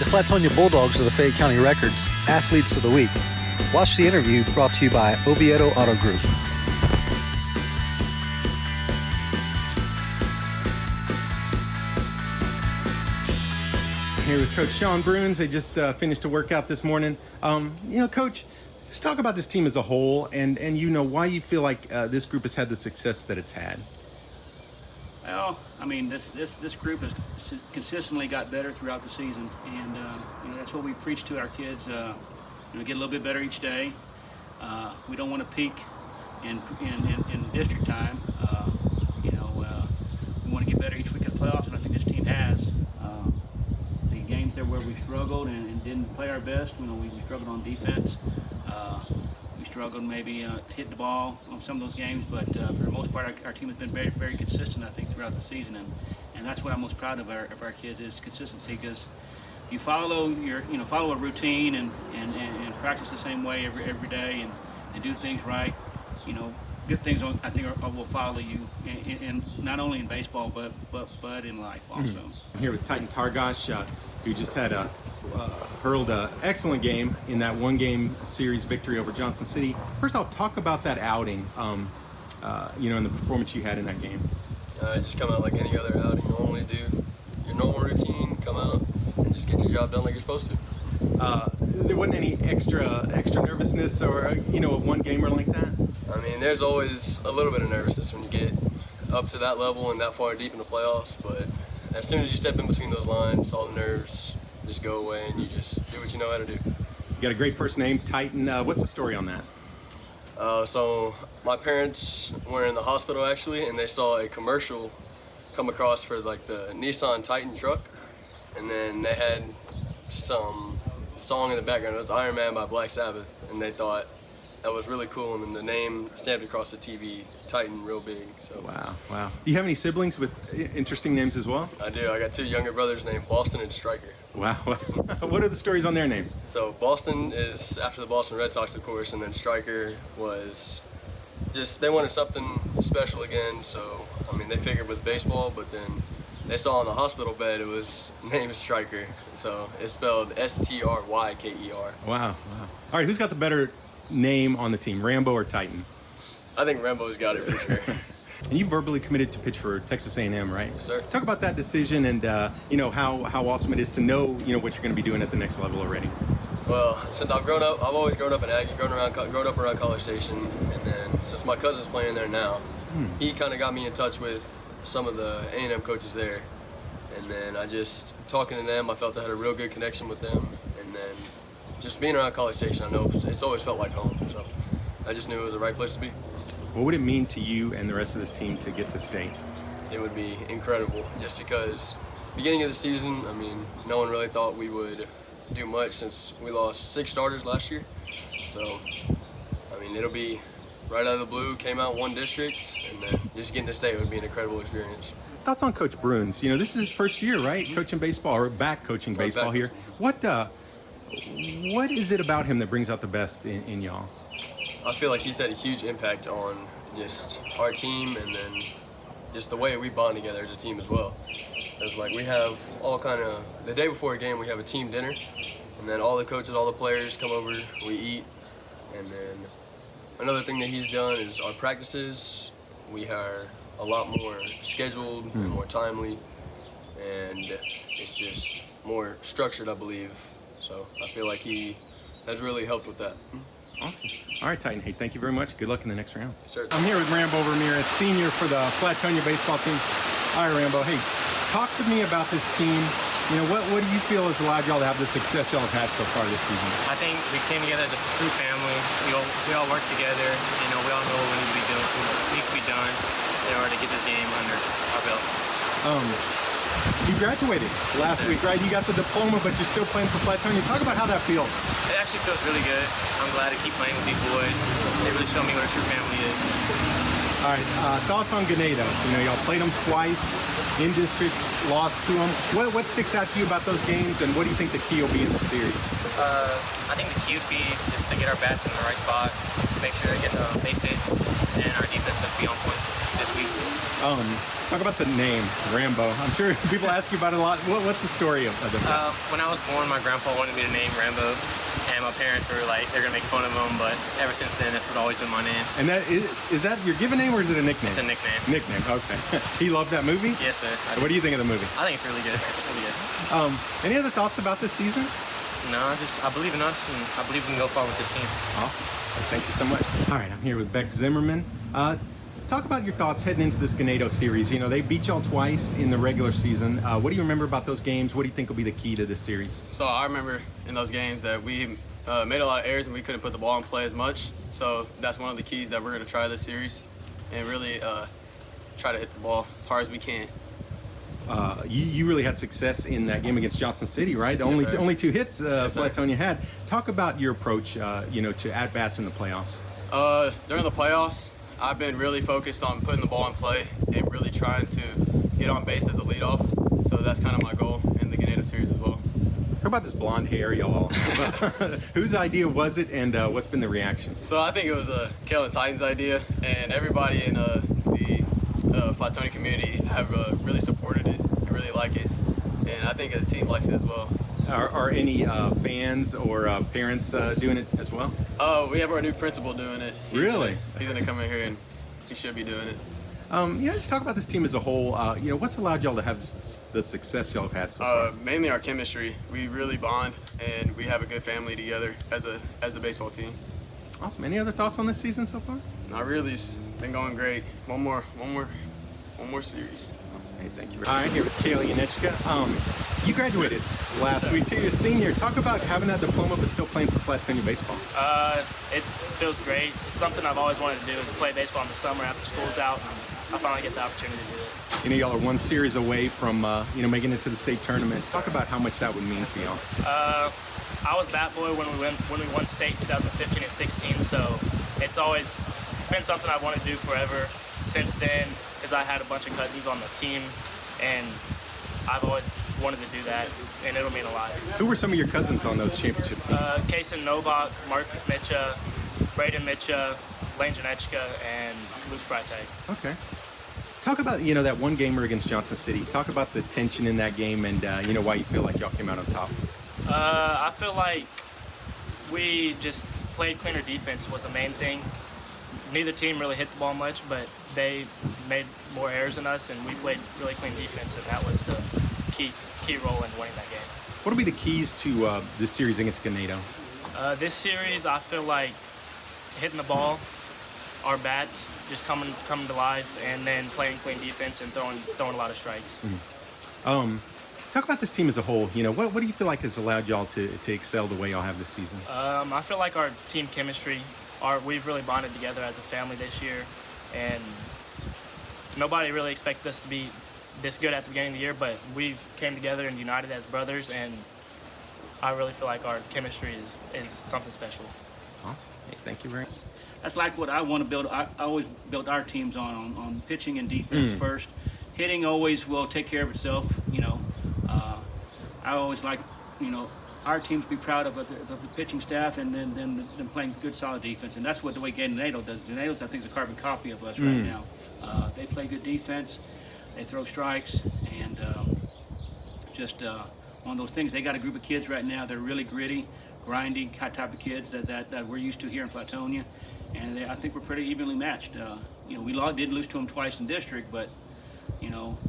The Flatonia Bulldogs are the Fayette County Records Athletes of the Week. Watch the interview brought to you by Oviedo Auto Group. Here with Coach Shawn Bruns. They just finished a workout this morning. Coach, just talk about this team as a whole and why you feel like this group has had the success that it's had. Well, I mean, this group has consistently got better throughout the season, and that's what we preach to our kids. Get a little bit better each day. We don't want to peak in district time. We want to get better each week at playoffs, and I think this team has. The games there where we struggled and didn't play our best, we struggled on defense. We struggled maybe hit the ball on some of those games, but for the most part, our team has been very, very consistent, I think, throughout the season, and that's what I'm most proud of our kids is consistency, because you follow a routine and practice the same way every day and do things right. Good things I think will follow you, and not only in baseball but in life also. I'm here with Titan Targash, who just had hurled an excellent game in that one-game series victory over Johnson City. First off, talk about that outing, and the performance you had in that game. Just come out like any other outing. Normally do your normal routine, come out and just get your job done like you're supposed to. There wasn't any extra nervousness or a one-gamer like that? I mean, there's always a little bit of nervousness when you get up to that level and that far deep in the playoffs, but as soon as you step in between those lines, all the nerves just go away and you just do what you know how to do. You got a great first name, Titan. What's the story on that? So my parents were in the hospital actually, and they saw a commercial come across for like the Nissan Titan truck, and then they had some song in the background. It was Iron Man by Black Sabbath, and they thought that was really cool, and then the name stamped across the TV, Titan, real big. So Wow. Do you have any siblings with interesting names as well? I do. I got two younger brothers named Boston and Stryker. Wow. What are the stories on their names? So Boston is after the Boston Red Sox, of course, and then Stryker was just, they wanted something special again, so, I mean, they figured with baseball, but then they saw on the hospital bed it was named Stryker, so it's spelled S-T-R-Y-K-E-R. Wow. All right, who's got the better name on the team, Rambo or Titan? I think Rambo's got it for sure. And you verbally committed to pitch for Texas A&M, right? Yes, sir. Talk about that decision and how awesome it is to know what you're going to be doing at the next level already. Well, since I've always grown up in Aggie, grown up around College Station, and then since my cousin's playing there now, he kind of got me in touch with some of the A&M coaches there, and then talking to them, I felt I had a real good connection with them, and then just being around College Station, I know it's always felt like home, so I just knew it was the right place to be. What would it mean to you and the rest of this team to get to state? It would be incredible, just because beginning of the season, I mean, no one really thought we would do much since we lost 6 starters last year. So, I mean, it'll be right out of the blue, came out one district, and then just getting to state would be an incredible experience. Thoughts on Coach Bruns? This is his first year, right? Coaching baseball, or back coaching baseball here. What is it about him that brings out the best in y'all? I feel like he's had a huge impact on just our team, and then just the way we bond together as a team as well. It's like we have the day before a game we have a team dinner, and then all the coaches, all the players come over, we eat, and then another thing that he's done is our practices. We are a lot more scheduled and more timely, and it's just more structured, I believe. So I feel like he has really helped with that. Awesome. All right, Titan. Hey, thank you very much. Good luck in the next round. Sure. I'm here with Rambo Ramirez, senior for the Flatonia Baseball Team. All right, Rambo. Hey, talk to me about this team. What do you feel has allowed y'all to have the success y'all have had so far this season? I think we came together as a true family. We all work together. We all know what needs to be done in order to get this game under our belts. You graduated last week, right? You got the diploma, but you're still playing for Flatonia. Talk about how that feels. It actually feels really good. I'm glad to keep playing with these boys. They really show me what a true family is. All right, thoughts on Ganedo? Y'all played them twice in district, lost to them. What sticks out to you about those games, and what do you think the key will be in the series? I think the key would be just to get our bats in the right spot, make sure to get the base hits, and our defense has to be on point. this week. Talk about the name, Rambo. I'm sure people ask you about it a lot. What's the story of it? When I was born, my grandpa wanted me to name Rambo, and my parents were like, they're gonna make fun of him, but ever since then, that's always been my name. And is that your given name or is it a nickname? It's a nickname. Nickname, okay. He loved that movie? Yes, sir. What do you think of the movie? I think it's really good. Really good. Any other thoughts about this season? No, I believe in us, and I believe we can go far with this team. Awesome. Thank you so much. All right, I'm here with Beck Zimmerman. Talk about your thoughts heading into this Ganado series. You know, they beat y'all twice in the regular season. What do you remember about those games? What do you think will be the key to this series? So I remember in those games that we made a lot of errors and we couldn't put the ball in play as much. So that's one of the keys that we're going to try this series and really try to hit the ball as hard as we can. You really had success in that game against Johnson City, right? The Yes, only two hits Yes, Flatonia had. Talk about your approach, to at-bats in the playoffs. During the playoffs, I've been really focused on putting the ball in play and really trying to get on base as a leadoff. So that's kind of my goal in the Ganado series as well. Talk about this blonde hair, y'all. Whose idea was it, and what's been the reaction? So I think it was Kalen Titan's idea, and everybody in the Flatonia community have really supported it and really like it. And I think the team likes it as well. Are any fans or parents doing it as well? We have our new principal doing it. Really? He's gonna come in here and he should be doing it. Just talk about this team as a whole. What's allowed y'all to have the success y'all have had so far? Mainly our chemistry. We really bond and we have a good family together as the baseball team. Awesome. Any other thoughts on this season so far? Not really. It's been going great. One more series. Awesome. Hey, thank you. All right, here with Kaylee Yanechka. You graduated last week too. You're a senior. Talk about having that diploma but still playing for Flatonia baseball. It feels great. It's something I've always wanted to do, is play baseball in the summer after school's out. I finally get the opportunity to do it. You know, y'all are one series away from making it to the state tournament. Talk about how much that would mean to y'all. I was bat boy when we won state 2015 and 16, so it's been something I wanted to do forever since then, because I had a bunch of cousins on the team, and I've always wanted to do that, and it'll mean a lot. Who were some of your cousins on those championship teams? Kason Novak, Marcus Mitcha, Braden Mitcha, Lane Janechka, and Luke Freitag. Okay. Talk about, that one gamer against Johnson City. Talk about the tension in that game and, why you feel like y'all came out on top. I feel like we just played cleaner defense was the main thing. Neither team really hit the ball much, but they made more errors than us, and we played really clean defense, and that was the key role in winning that game. What will be the keys to this series against Ganado? This series, I feel like hitting the ball, our bats just coming to life, and then playing clean defense and throwing a lot of strikes. Talk about this team as a whole. What do you feel like has allowed y'all to excel the way y'all have this season? I feel like our team chemistry, we've really bonded together as a family this year, and nobody really expected us to be this good at the beginning of the year, but we've came together and united as brothers, and I really feel like our chemistry is something special. Awesome. Hey, thank you very much. That's like what I want to build. I always built our teams on pitching and defense first. Hitting always will take care of itself. I always like, our teams be proud of the pitching staff and then playing good solid defense, and that's what the way Ganado does. Ganado's, I think, is a carbon copy of us right now. They play good defense, they throw strikes, and just one of those things. They got a group of kids right now. They're really gritty, grindy type of kids that we're used to here in Flatonia, and I think we're pretty evenly matched. We did lose to them twice in district, but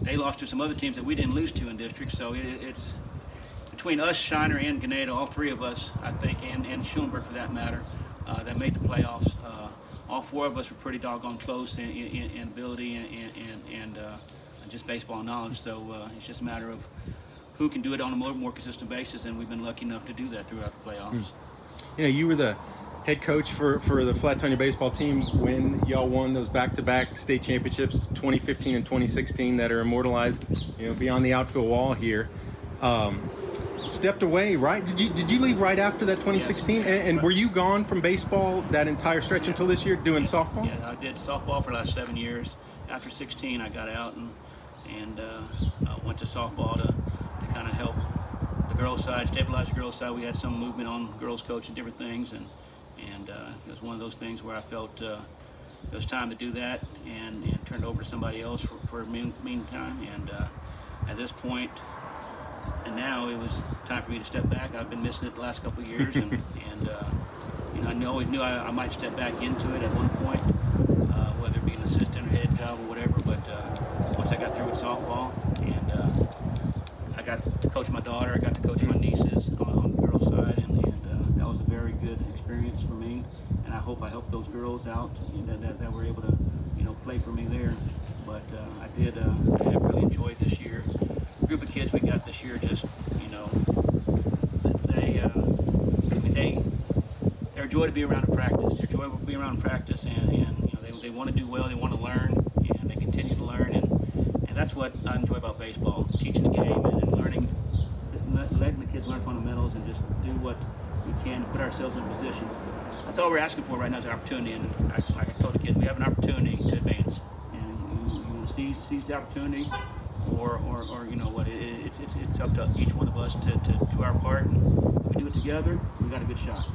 they lost to some other teams that we didn't lose to in district. So it's between us, Shiner, and Ganado, all three of us, I think, and Schulenburg for that matter, that made the playoffs. All four of us were pretty doggone close in ability and just baseball knowledge. So it's just a matter of who can do it on a more consistent basis, and we've been lucky enough to do that throughout the playoffs. You were the head coach for the Flatonia baseball team when y'all won those back-to-back state championships, 2015 and 2016, that are immortalized, beyond the outfield wall here. Stepped away, right? Did you leave right after that 2016? Yes. And were you gone from baseball that entire stretch until this year doing softball? Yeah, I did softball for the last 7 years. After 16, I got out and went to softball to kind of help the girls' side, stabilize the girls' side. We had some movement on girls' coach and different things, and it was one of those things where I felt it was time to do that and turn it over to somebody else for a meantime. And at this point, and now it was time for me to step back. I've been missing it the last couple of years, and you know, I always knew I might step back into it at one point, whether it be an assistant or head job or whatever. But once I got through with softball, and I got to coach my daughter, I got to coach my nieces on the girls' side, and that was a very good experience for me. And I hope I helped those girls out, you know, that were able to, you know, play for me there. But I really enjoyed this year. The group of kids we got this year, just, you know, they're a joy to be around in practice. They're a joy to be around in practice, and you know, they want to do well, they want to learn, and they continue to learn, and that's what I enjoy about baseball, teaching the game and learning, letting the kids learn fundamentals and just do what we can to put ourselves in position. That's all we're asking for right now is an opportunity, and like I told the kids, we have an opportunity to advance, and you want to seize the opportunity, or you know what, it's up to each one of us to do our part, and if we do it together, we got a good shot.